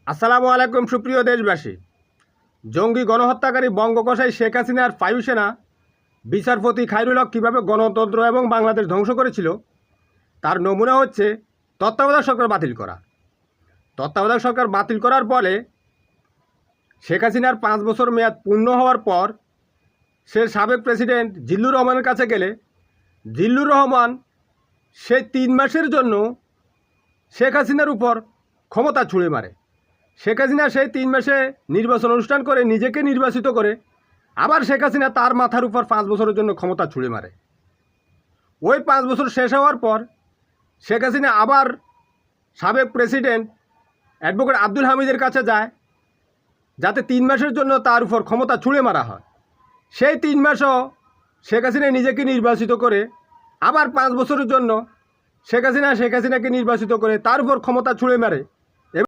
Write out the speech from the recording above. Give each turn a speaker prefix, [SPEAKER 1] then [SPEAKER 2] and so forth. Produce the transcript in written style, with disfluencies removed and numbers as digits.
[SPEAKER 1] আসসালামু আলাইকুম সুপ্রিয় দেশবাসী। জঙ্গি গণহত্যাকারী বঙ্গকসাই শেখ হাসিনার বায়ুসেনা বিচারপতি খায়রুল হক কীভাবে গণতন্ত্র এবং বাংলাদেশ ধ্বংস করেছিল তার নমুনা হচ্ছে তত্ত্বাবধায়ক সরকার বাতিল করা। তত্ত্বাবধায়ক সরকার বাতিল করার ফলে শেখ হাসিনার 5 বছর মেয়াদ পূর্ণ হওয়ার পর সে সাবেক প্রেসিডেন্ট জিল্লুর রহমানের কাছে গেলে জিল্লুর রহমান সেই 3 মাসের জন্য শেখ হাসিনার উপর ক্ষমতা ছুঁড়ে মারে। শেখ হাসিনা সেই 3 মাসে নির্বাচন অনুষ্ঠান করে নিজেকে নির্বাচিত করে আবার শেখ হাসিনা তার মাথার উপর 5 বছরের জন্য ক্ষমতা ছুঁড়ে মারে। ওই 5 বছর শেষ হওয়ার পর শেখ হাসিনা আবার সাবেক প্রেসিডেন্ট অ্যাডভোকেট আব্দুল হামিদের কাছে যায় যাতে 3 মাসের জন্য তার উপর ক্ষমতা ছুঁড়ে মারা হয়। সেই 3 মাসও শেখ হাসিনা নিজেকে নির্বাচিত করে আবার 5 বছরের জন্য শেখ হাসিনাকে নির্বাচিত করে তার উপর ক্ষমতা ছুঁড়ে মারে।